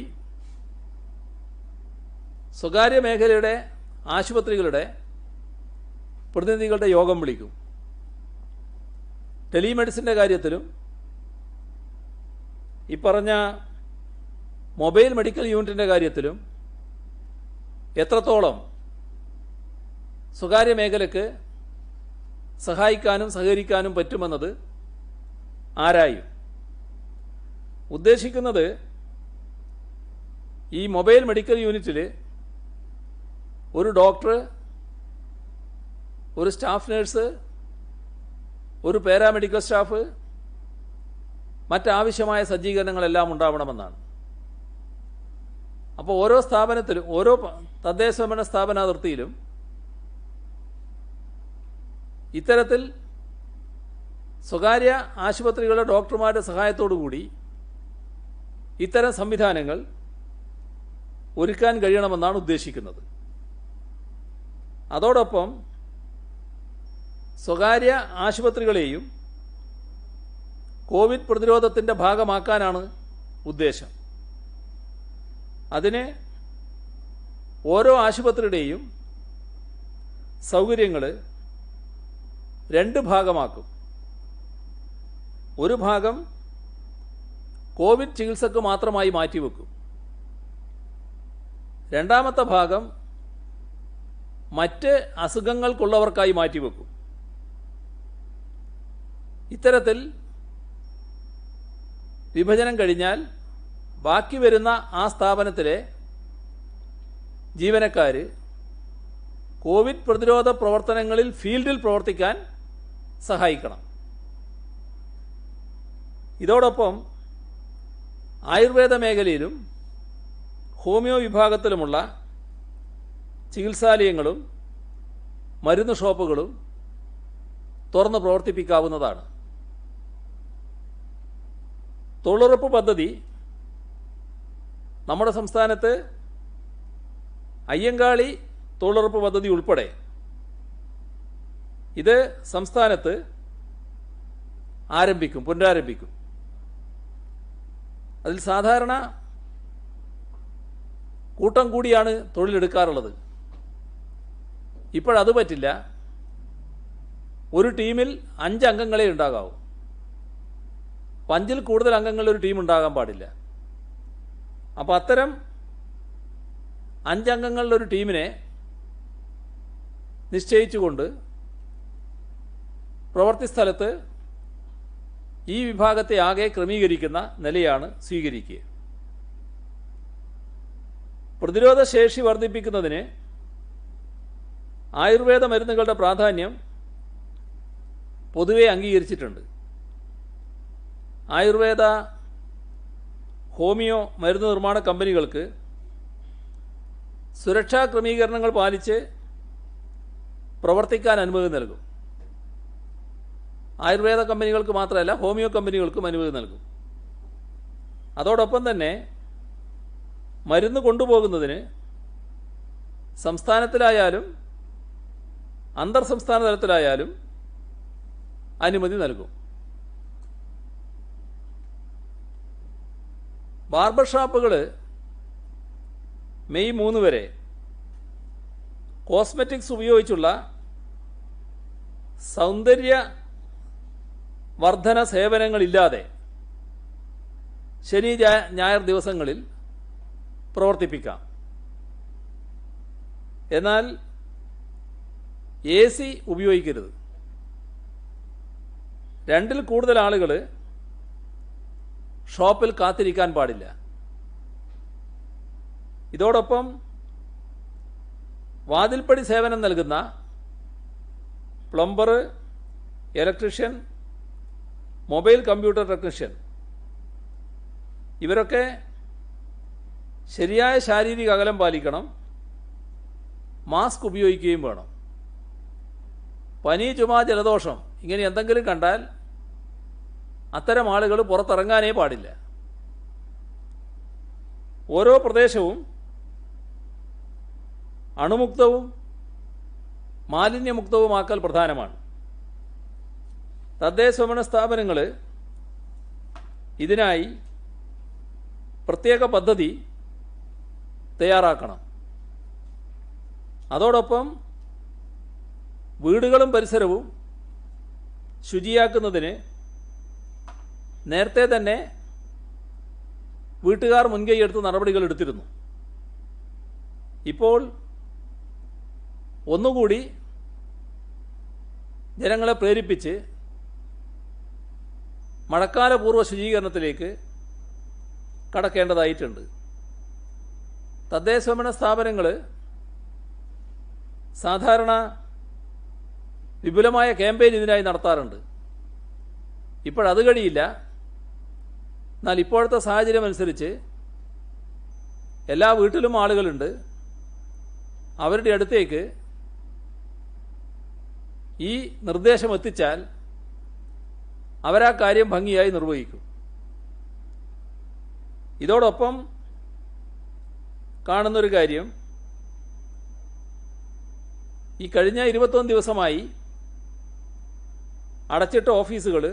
സ്വകാര്യ മേഖലയുടെ ആശുപത്രികളുടെ പ്രതിനിധികളുടെ യോഗം വിളിക്കും. ടെലിമെഡിസിൻ്റെ കാര്യത്തിലും ഈ പറഞ്ഞ മൊബൈൽ മെഡിക്കൽ യൂണിറ്റിൻ്റെ കാര്യത്തിലും എത്രത്തോളം സ്വകാര്യ മേഖലയ്ക്ക് സഹായിക്കാനും സഹകരിക്കാനും പറ്റുമെന്നത് ആരായും. ഉദ്ദേശിക്കുന്നത് ഈ മൊബൈൽ മെഡിക്കൽ യൂണിറ്റിൽ ഒരു ഡോക്ടർ, ഒരു സ്റ്റാഫ് നഴ്സ്, ഒരു പാരാമെഡിക്കൽ സ്റ്റാഫ്, മറ്റാവശ്യമായ സജ്ജീകരണങ്ങളെല്ലാം ഉണ്ടാവണമെന്നാണ്. അപ്പോൾ ഓരോ സ്ഥാപനത്തിലും, ഓരോ തദ്ദേശ സ്വയംഭരണ സ്ഥാപനാതിർത്തിയിലും ഇത്തരത്തിൽ സ്വകാര്യ ആശുപത്രികളുടെ ഡോക്ടർമാരുടെ സഹായത്തോടു കൂടി ഇത്തരം സംവിധാനങ്ങൾ ഒരുക്കാൻ കഴിയണമെന്നാണ് ഉദ്ദേശിക്കുന്നത്. അതോടൊപ്പം സ്വകാര്യ ആശുപത്രികളെയും കോവിഡ് പ്രതിരോധത്തിൻ്റെ ഭാഗമാക്കാനാണ് ഉദ്ദേശം. അതിന് ഓരോ ആശുപത്രിയുടെയും സൗകര്യങ്ങൾ രണ്ട് ഭാഗമാക്കും. ഒരു ഭാഗം കോവിഡ് ചികിത്സക്ക് മാത്രമായി മാറ്റിവെക്കും. രണ്ടാമത്തെ ഭാഗം മറ്റ് അസുഖങ്ങൾക്കുള്ളവർക്കായി മാറ്റിവെക്കും. ഇത്തരത്തിൽ വിഭജനം കഴിഞ്ഞാൽ ബാക്കി വരുന്ന ആ സ്ഥാപനത്തിലെ ജീവനക്കാർ കോവിഡ് പ്രതിരോധ പ്രവർത്തനങ്ങളിൽ ഫീൽഡിൽ പ്രവർത്തിക്കാൻ സഹായിക്കണം. ഇതോടൊപ്പം ആയുർവേദ മേഖലയിലും ഹോമിയോ വിഭാഗത്തിലുമുള്ള ചികിത്സാലയങ്ങളും മരുന്ന് ഷോപ്പുകളും തുറന്ന് പ്രവർത്തിപ്പിക്കാവുന്നതാണ്. തൊഴിലുറപ്പ് പദ്ധതി നമ്മുടെ സംസ്ഥാനത്ത് അയ്യങ്കാളി തൊഴിലുറപ്പ് പദ്ധതി ഉൾപ്പെടെ ഇത് സംസ്ഥാനത്ത് പുനരാരംഭിക്കും. അതിൽ സാധാരണ കൂട്ടം കൂടിയാണ് തൊഴിലെടുക്കാറുള്ളത്. ഇപ്പോഴത് പറ്റില്ല. ഒരു ടീമിൽ 5 അംഗങ്ങളെ ഉണ്ടാകാവൂ. 5-ൽ കൂടുതൽ അംഗങ്ങളുടെ ഒരു ടീം ഉണ്ടാകാൻ പാടില്ല. അപ്പോൾ അത്തരം 5 അംഗങ്ങളുടെ ഒരു ടീമിനെ നിശ്ചയിച്ചുകൊണ്ട് പ്രവൃത്തി സ്ഥലത്ത് ഈ വിഭാഗത്തെ ആകെ ക്രമീകരിക്കുന്ന നിലയാണ് സ്വീകരിക്കുക. പ്രതിരോധ ശേഷി വർദ്ധിപ്പിക്കുന്നതിന് ആയുർവേദ മരുന്നുകളുടെ പ്രാധാന്യം പൊതുവെ അംഗീകരിച്ചിട്ടുണ്ട്. ആയുർവേദ ഹോമിയോ മരുന്ന് നിർമ്മാണ കമ്പനികൾക്ക് സുരക്ഷാ ക്രമീകരണങ്ങൾ പാലിച്ച് പ്രവർത്തിക്കാൻ അനുമതി നൽകും. ആയുർവേദ കമ്പനികൾക്ക് മാത്രമല്ല, ഹോമിയോ കമ്പനികൾക്കും അനുമതി നൽകും. അതോടൊപ്പം തന്നെ മരുന്ന് കൊണ്ടുപോകുന്നതിന് സംസ്ഥാനത്തിലായാലും അന്തർ സംസ്ഥാന തലത്തിലായാലും അനുമതി നൽകും. ബാർബർ ഷോപ്പുകൾ മെയ് 3 വരെ കോസ്മെറ്റിക്സ് ഉപയോഗിച്ചുള്ള സൗന്ദര്യ വർധന സേവനങ്ങളില്ലാതെ ശനി ഞായർ ദിവസങ്ങളിൽ പ്രവർത്തിപ്പിക്കാം. എന്നാൽ AC ഉപയോഗിക്കരുത്. 2-ൽ കൂടുതൽ ആളുകൾ ഷോപ്പിൽ കാത്തിരിക്കാൻ പാടില്ല. ഇതോടൊപ്പം വാതിൽപ്പടി സേവനം നൽകുന്ന plumber, electrician, mobile computer technician ഇവരൊക്കെ ശരിയായ ശാരീരിക അകലം പാലിക്കണം. മാസ്ക് ഉപയോഗിക്കുകയും വേണം. പനി, ചുമ, ജലദോഷം ഇങ്ങനെ എന്തെങ്കിലും കണ്ടാൽ അത്തരം ആളുകൾ പുറത്തിറങ്ങാനേ പാടില്ല. ഓരോ പ്രദേശവും അണുമുക്തവും മാലിന്യമുക്തവുമാക്കൽ പ്രധാനമാണ്. തദ്ദേശഭരണ സ്ഥാപനങ്ങൾ ഇതിനായി പ്രത്യേക പദ്ധതി തയ്യാറാക്കണം. അതോടൊപ്പം വീടുകളും പരിസരവും ശുചിയാക്കുന്നതിന് നേരത്തെ തന്നെ വീട്ടുകാർ മുൻകൈയെടുത്ത് നടപടികൾ എടുത്തിരുന്നു. ഇപ്പോൾ ഒന്നുകൂടി ജനങ്ങളെ പ്രേരിപ്പിച്ച് മഴക്കാലപൂർവ്വ ശുചീകരണത്തിലേക്ക് കടക്കേണ്ടതായിട്ടുണ്ട്. തദ്ദേശഭരണ സ്ഥാപനങ്ങൾ സാധാരണ വിപുലമായ ക്യാമ്പയിൻ ഇതിനായി നടത്താറുണ്ട്. ഇപ്പോഴത് കഴിയില്ല. എന്നാൽ ഇപ്പോഴത്തെ സാഹചര്യം അനുസരിച്ച് എല്ലാ വീട്ടിലും ആളുകളുണ്ട്. അവരുടെ അടുത്തേക്ക് ഈ നിർദ്ദേശം എത്തിച്ചാൽ അവരാ കാര്യം ഭംഗിയായി നിർവഹിക്കും. ഇതോടൊപ്പം കാണുന്നൊരു കാര്യം, ഈ കഴിഞ്ഞ 21 ദിവസമായി അടച്ചിട്ട ഓഫീസുകൾ,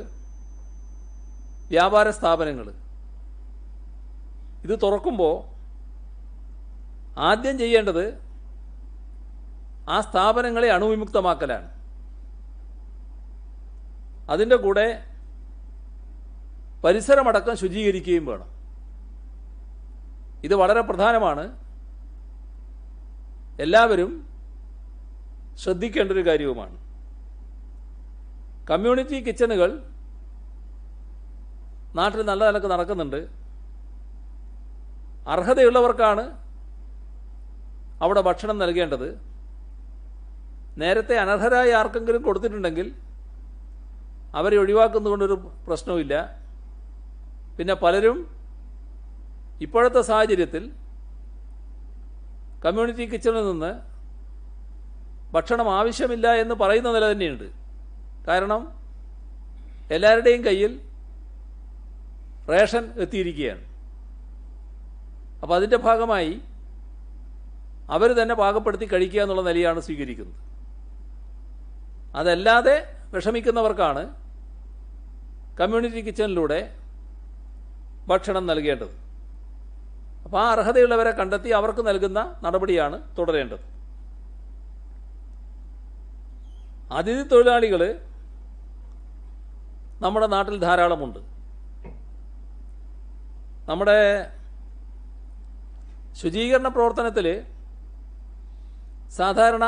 വ്യാപാര സ്ഥാപനങ്ങൾ ഇത് തുറക്കുമ്പോൾ ആദ്യം ചെയ്യേണ്ടത് ആ സ്ഥാപനങ്ങളെ അണുവിമുക്തമാക്കലാണ്. അതിൻ്റെ കൂടെ പരിസരമടക്കം ശുചീകരിക്കുകയും വേണം. ഇത് വളരെ പ്രധാനമാണ്. എല്ലാവരും ശ്രദ്ധിക്കേണ്ട ഒരു കാര്യവുമാണ്. കമ്മ്യൂണിറ്റി കിച്ചണുകൾ നാട്ടിൽ നല്ല നിലക്ക് നടക്കുന്നുണ്ട്. അർഹതയുള്ളവർക്കാണ് അവിടെ ഭക്ഷണം നൽകേണ്ടത്. നേരത്തെ അനർഹരായ ആർക്കെങ്കിലും കൊടുത്തിട്ടുണ്ടെങ്കിൽ അവരെ ഒഴിവാക്കുന്നതുകൊണ്ടൊരു പ്രശ്നവുമില്ല. പിന്നെ പലരും ഇപ്പോഴത്തെ സാഹചര്യത്തിൽ കമ്മ്യൂണിറ്റി കിച്ചണിൽ നിന്ന് ഭക്ഷണം ആവശ്യമില്ല എന്ന് പറയുന്ന നില തന്നെയുണ്ട്. കാരണം എല്ലാവരുടെയും കയ്യിൽ റേഷൻ എത്തിയിരിക്കുകയാണ്. അപ്പോൾ അതിൻ്റെ ഭാഗമായി അവർ തന്നെ പാകപ്പെടുത്തി കഴിക്കുക എന്നുള്ള നിലയാണ് സ്വീകരിക്കുന്നത്. അതല്ലാതെ വിഷമിക്കുന്നവർക്കാണ് കമ്മ്യൂണിറ്റി കിച്ചണിലൂടെ ഭക്ഷണം നൽകേണ്ടത്. അപ്പോൾ ആ അർഹതയുള്ളവരെ കണ്ടെത്തി അവർക്ക് നൽകുന്ന നടപടിയാണ് തുടരേണ്ടത്. അതിഥി തൊഴിലാളികൾ നമ്മുടെ നാട്ടിൽ ധാരാളമുണ്ട്. നമ്മുടെ ശുചീകരണ പ്രവർത്തനത്തിൽ സാധാരണ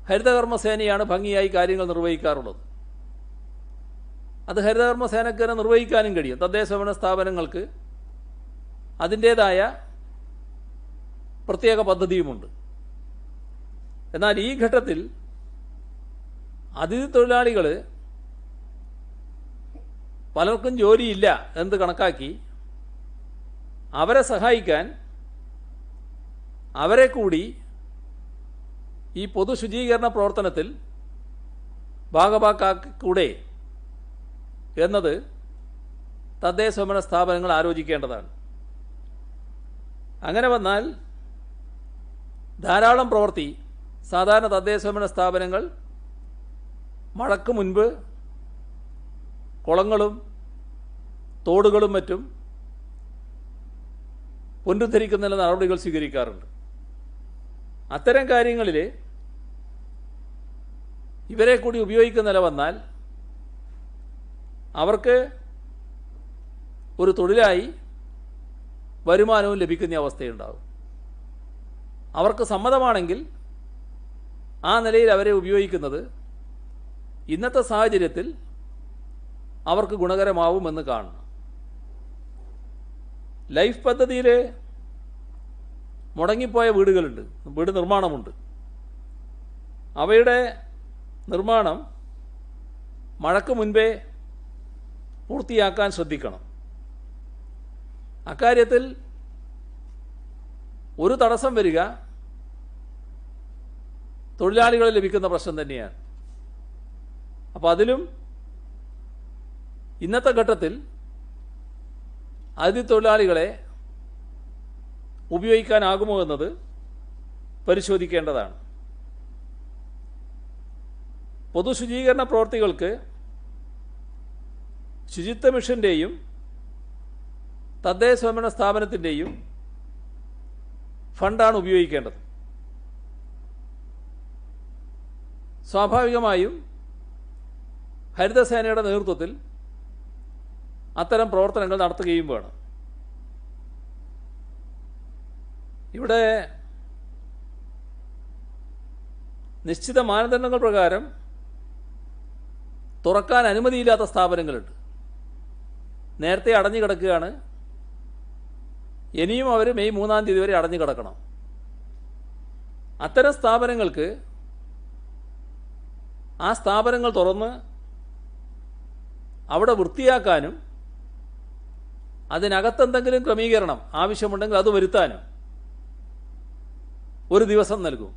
ഹരിതകർമ്മസേനയാണ് ഭംഗിയായി കാര്യങ്ങൾ നിർവഹിക്കാറുള്ളത്. അത് ഹരിതകർമ്മസേനയ്ക്ക് തന്നെ നിർവഹിക്കാനും കഴിയും. തദ്ദേശഭരണ സ്ഥാപനങ്ങൾക്ക് അതിൻ്റേതായ പ്രത്യേക പദ്ധതിയുമുണ്ട്. എന്നാൽ ഈ ഘട്ടത്തിൽ അതിഥി തൊഴിലാളികൾ പലർക്കും ജോലിയില്ല എന്ന് കണക്കാക്കി അവരെ സഹായിക്കാൻ അവരെ കൂടി ഈ പൊതു ശുചീകരണ പ്രവർത്തനത്തിൽ ഭാഗഭാക്കാക്കൂടെ എന്നത് തദ്ദേശഭരണ സ്ഥാപനങ്ങൾ ആലോചിക്കേണ്ടതാണ്. അങ്ങനെ വന്നാൽ ധാരാളം പ്രവൃത്തി സാധാരണ തദ്ദേശഭരണ സ്ഥാപനങ്ങൾ മഴയ്ക്ക് മുൻപ് കുളങ്ങളും തോടുകളും മറ്റും പുനരുദ്ധരിക്കുന്നതിന് നടപടികൾ സ്വീകരിക്കാറുണ്ട്. അത്തരം കാര്യങ്ങളിൽ ഇവരെ കൂടി ഉപയോഗിക്കുന്ന നില വന്നാൽ അവർക്ക് ഒരു തൊഴിലായി വരുമാനവും ലഭിക്കുന്ന അവസ്ഥയുണ്ടാകും. അവർക്ക് സമ്മതമാണെങ്കിൽ ആ നിലയിൽ അവരെ ഉപയോഗിക്കുന്നത് ഇന്നത്തെ സാഹചര്യത്തിൽ അവർക്ക് ഗുണകരമാവുമെന്ന് കാണണം. ലൈഫ് പദ്ധതിയിൽ മുടങ്ങിപ്പോയ വീടുകളുണ്ട്, വീട് നിർമ്മാണമുണ്ട്. അവയുടെ നിർമ്മാണം മഴയ്ക്ക് മുൻപേ പൂർത്തിയാക്കാൻ ശ്രദ്ധിക്കണം. അക്കാര്യത്തിൽ ഒരു തടസ്സം വരിക തൊഴിലാളികളെ ലഭിക്കുന്ന പ്രശ്നം തന്നെയാണ്. അപ്പോൾ അതിലും ഇന്നത്തെ ഘട്ടത്തിൽ അതിഥി തൊഴിലാളികളെ ഉപയോഗിക്കാനാകുമോ എന്നത് പരിശോധിക്കേണ്ടതാണ്. പൊതുശുചീകരണ പ്രവൃത്തികൾക്ക് ശുചിത്വ മിഷന്റെയും തദ്ദേശഭരണ സ്ഥാപനത്തിൻ്റെയും ഫണ്ടാണ് ഉപയോഗിക്കേണ്ടത്. സ്വാഭാവികമായും ഹരിതസേനയുടെ നേതൃത്വത്തിൽ അത്തരം പ്രവർത്തനങ്ങൾ നടത്തുകയും വേണം. ഇവിടെ നിശ്ചിത മാനദണ്ഡങ്ങൾ പ്രകാരം തുറക്കാൻ അനുമതിയില്ലാത്ത സ്ഥാപനങ്ങളുണ്ട്. നേരത്തെ അടഞ്ഞു കിടക്കുകയാണ്. ഇനിയും അവർ മെയ് 3-ാം തീയതി വരെ അടഞ്ഞു കിടക്കണം. അത്തരം സ്ഥാപനങ്ങൾക്ക് ആ സ്ഥാപനങ്ങൾ തുറന്ന് അവിടെ വൃത്തിയാക്കാനും അതിനകത്തെന്തെങ്കിലും ക്രമീകരണം ആവശ്യമുണ്ടെങ്കിൽ അത് വരുത്താനും ഒരു ദിവസം നൽകും.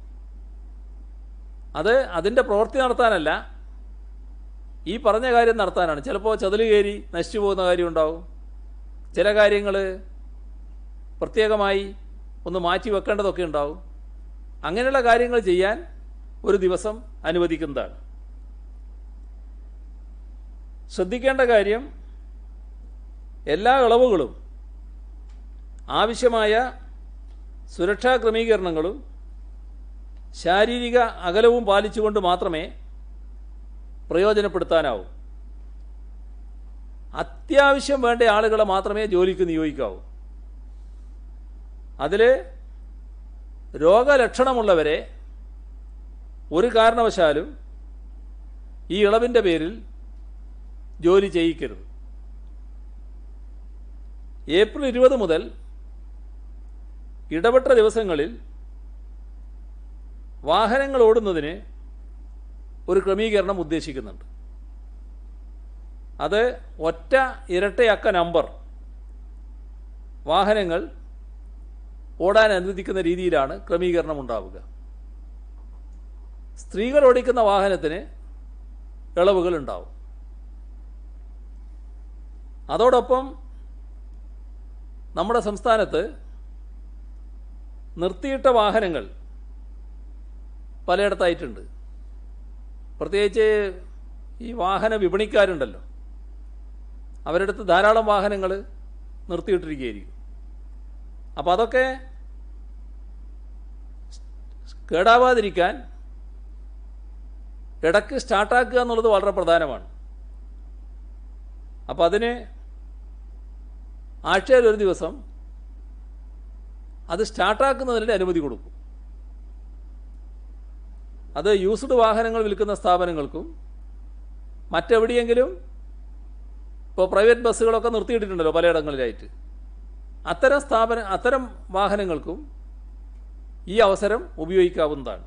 അത് അതിൻ്റെ പ്രവൃത്തി നടത്താനല്ല, ഈ പറഞ്ഞ കാര്യം നടത്താനാണ്. ചിലപ്പോൾ ചതില് കയറി നശിച്ചു പോകുന്ന കാര്യം ഉണ്ടാവും. ചില കാര്യങ്ങൾ പ്രത്യേകമായി ഒന്ന് മാറ്റി വെക്കേണ്ടതൊക്കെ ഉണ്ടാവും. അങ്ങനെയുള്ള കാര്യങ്ങൾ ചെയ്യാൻ ഒരു ദിവസം അനുവദിക്കുന്നതാണ്. ശ്രദ്ധിക്കേണ്ട കാര്യം, എല്ലാ ഇളവുകളും ആവശ്യമായ സുരക്ഷാ ക്രമീകരണങ്ങളും ശാരീരിക അകലവും പാലിച്ചുകൊണ്ട് മാത്രമേ പ്രയോജനപ്പെടുത്താനാവൂ. അത്യാവശ്യം വേണ്ട ആളുകളെ മാത്രമേ ജോലിക്ക് നിയോഗിക്കാവൂ. അതിൽ രോഗലക്ഷണമുള്ളവരെ ഒരു കാരണവശാലും ഈ ഇളവിൻ്റെ പേരിൽ ജോലി ചെയ്യിക്കരുത്. ഏപ്രിൽ 20 മുതൽ ഇടപെട്ട ദിവസങ്ങളിൽ വാഹനങ്ങൾ ഓടുന്നതിന് ഒരു ക്രമീകരണം ഉദ്ദേശിക്കുന്നുണ്ട്. അത് ഒറ്റ ഇരട്ടയക്ക നമ്പർ വാഹനങ്ങൾ ഓടാൻ അനുവദിക്കുന്ന രീതിയിലാണ് ക്രമീകരണം ഉണ്ടാവുക. സ്ത്രീകൾ ഓടിക്കുന്ന വാഹനത്തിന് ഇളവുകൾ ഉണ്ടാവും. അതോടൊപ്പം നമ്മുടെ സംസ്ഥാനത്ത് നിർത്തിയിട്ട വാഹനങ്ങൾ പലയിടത്തായിട്ടുണ്ട്. പ്രത്യേകിച്ച് ഈ വാഹന വിപണിക്കാരുണ്ടല്ലോ, അവരടുത്ത് ധാരാളം വാഹനങ്ങൾ നിർത്തിയിട്ടിരിക്കുകയായിരിക്കും. അപ്പോൾ അതൊക്കെ കേടാവാതിരിക്കാൻ ഇടയ്ക്ക് സ്റ്റാർട്ടാക്കുക എന്നുള്ളത് വളരെ പ്രധാനമാണ്. അപ്പോൾ അതിന് ആഴ്ചയിൽ ഒരു ദിവസം അത് സ്റ്റാർട്ടാക്കുന്നതിന് അനുമതി കൊടുക്കും. അത് യൂസ്ഡ് വാഹനങ്ങൾ വിൽക്കുന്ന സ്ഥാപനങ്ങൾക്കും മറ്റെവിടെയെങ്കിലും ഇപ്പോൾ പ്രൈവറ്റ് ബസ്സുകളൊക്കെ നിർത്തിയിട്ടിട്ടുണ്ടല്ലോ പലയിടങ്ങളിലായിട്ട്, അത്തരം വാഹനങ്ങൾക്കും ഈ അവസരം ഉപയോഗിക്കാവുന്നതാണ്.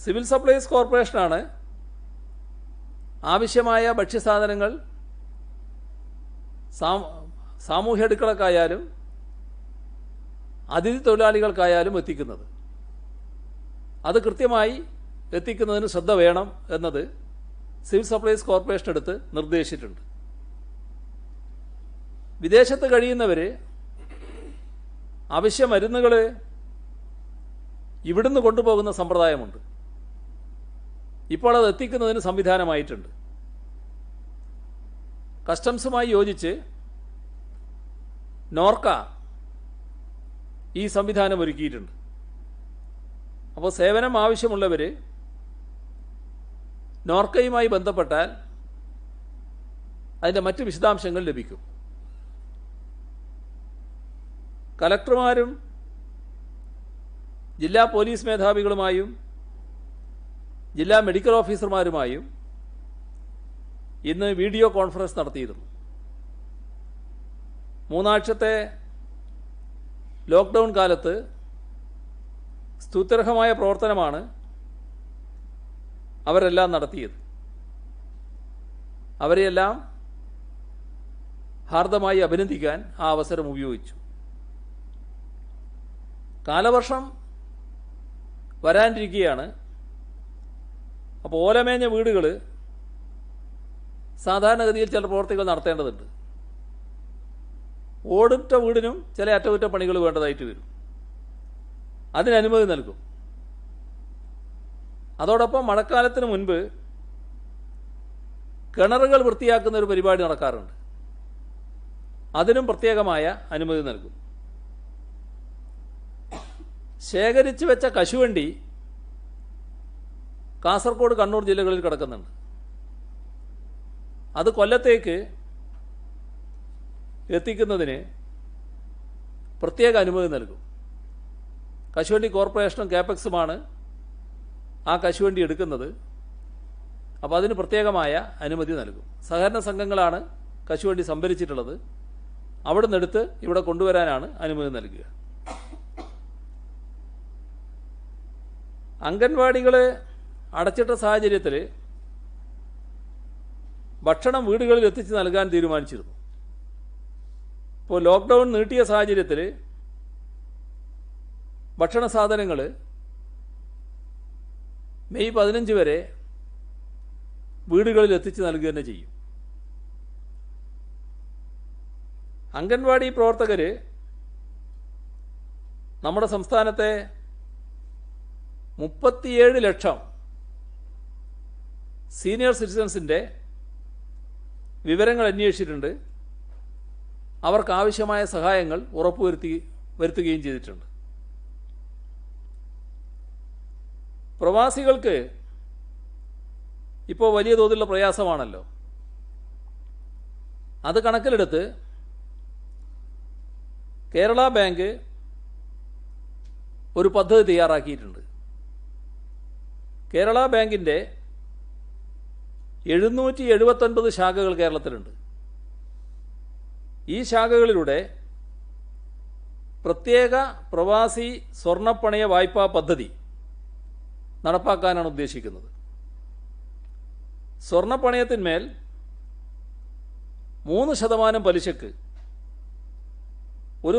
സിവിൽ സപ്ലൈസ് കോർപ്പറേഷനാണ് ആവശ്യമായ ഭക്ഷ്യസാധനങ്ങൾ സാമൂഹ്യ അടുക്കളക്കായാലും അതിഥി തൊഴിലാളികൾക്കായാലും എത്തിക്കുന്നത്. അത് കൃത്യമായി എത്തിക്കുന്നതിന് ശ്രദ്ധ വേണം എന്നത് സിവിൽ സപ്ലൈസ് കോർപ്പറേഷൻ അടുത്ത് നിർദ്ദേശിച്ചിട്ടുണ്ട്. വിദേശത്ത് കഴിയുന്നവർ അവശ്യ മരുന്നുകൾ ഇവിടുന്ന് കൊണ്ടുപോകുന്ന സമ്പ്രദായമുണ്ട്. ഇപ്പോൾ അത് എത്തിക്കുന്നതിന് സംവിധാനമായിട്ടുണ്ട്. കസ്റ്റംസുമായി യോജിച്ച് നോർക്ക ഈ സംവിധാനം ഒരുക്കിയിട്ടുണ്ട്. അപ്പോൾ സേവനം ആവശ്യമുള്ളവർ നോർക്കയുമായി ബന്ധപ്പെട്ടാൽ അതിൻ്റെ മറ്റ് വിശദാംശങ്ങൾ ലഭിക്കും. കലക്ടർമാരും ജില്ലാ പോലീസ് മേധാവികളുമായും ജില്ലാ മെഡിക്കൽ ഓഫീസർമാരുമായും ഇന്ന് വീഡിയോ കോൺഫറൻസ് നടത്തിയിരുന്നു. 3 ആഴ്ചത്തെ ലോക്ക്ഡൗൺ കാലത്ത് സ്തുത്യർഹമായ പ്രവർത്തനമാണ് അവരെല്ലാം നടത്തിയത്. അവരെയെല്ലാം ഹാർദമായി അഭിനന്ദിക്കാൻ ആ അവസരം ഉപയോഗിച്ചു. കാലവർഷം വരാനിരിക്കുകയാണ്. അപ്പോൾ ഓലമേഞ്ഞ വീടുകൾ സാധാരണഗതിയിൽ ചില പ്രവർത്തികൾ നടത്തേണ്ടതുണ്ട്. ഓടിട്ട വീടിനും ചില അറ്റകുറ്റപ്പണികൾ വേണ്ടതായിട്ട് വരും. അതിന് അനുമതി നൽകും. അതോടൊപ്പം മഴക്കാലത്തിന് മുൻപ് കിണറുകൾ വൃത്തിയാക്കുന്ന ഒരു പരിപാടി നടക്കാറുണ്ട്. അതിനും പ്രത്യേകമായ അനുമതി നൽകും. ശേഖരിച്ചു വെച്ച കശുവണ്ടി കാസർഗോഡ്, കണ്ണൂർ ജില്ലകളിൽ കിടക്കുന്നുണ്ട്. അത് കൊല്ലത്തേക്ക് എത്തിക്കുന്നതിന് പ്രത്യേക അനുമതി നൽകും. കശുവണ്ടി കോർപ്പറേഷനും കാപ്പെക്സുമാണ് ആ കശുവണ്ടി എടുക്കുന്നത്. അപ്പോൾ അതിന് പ്രത്യേകമായ അനുമതി നൽകും. സഹകരണ സംഘങ്ങളാണ് കശുവണ്ടി സംഭരിച്ചിട്ടുള്ളത്. അവിടെ നിന്നെടുത്ത് ഇവിടെ കൊണ്ടുവരാനാണ് അനുമതി നൽകുക. അംഗൻവാടികൾ അടച്ചിട്ട സാഹചര്യത്തിൽ ഭക്ഷണം വീടുകളിൽ എത്തിച്ച് നൽകാൻ തീരുമാനിച്ചിരുന്നു. ഇപ്പോൾ ലോക്ക്ഡൗൺ നീട്ടിയ സാഹചര്യത്തിൽ ഭക്ഷണ സാധനങ്ങൾ മെയ് 15 വരെ വീടുകളിൽ എത്തിച്ച് നൽകുക തന്നെ ചെയ്യും. അംഗൻവാടി പ്രവർത്തകർ നമ്മുടെ സംസ്ഥാനത്തെ 37 ലക്ഷം സീനിയർ സിറ്റിസൺസിൻ്റെ വിവരങ്ങൾ അന്വേഷിച്ചിട്ടുണ്ട്. അവർക്കാവശ്യമായ സഹായങ്ങൾ വരുത്തുകയും ചെയ്തിട്ടുണ്ട്. പ്രവാസികൾക്ക് ഇപ്പോൾ വലിയ തോതിലുള്ള പ്രയാസമാണല്ലോ. അത് കണക്കിലെടുത്ത് കേരള ബാങ്ക് ഒരു പദ്ധതി തയ്യാറാക്കിയിട്ടുണ്ട്. കേരള ബാങ്കിൻ്റെ 779 ശാഖകൾ കേരളത്തിലുണ്ട്. ഈ ശാഖകളിലൂടെ പ്രത്യേക പ്രവാസി സ്വർണ്ണപ്പണയ വായ്പാ പദ്ധതി നടപ്പാക്കാനാണ് ഉദ്ദേശിക്കുന്നത്. സ്വർണ്ണപ്പണയത്തിന്മേൽ 3% പലിശക്ക് ഒരു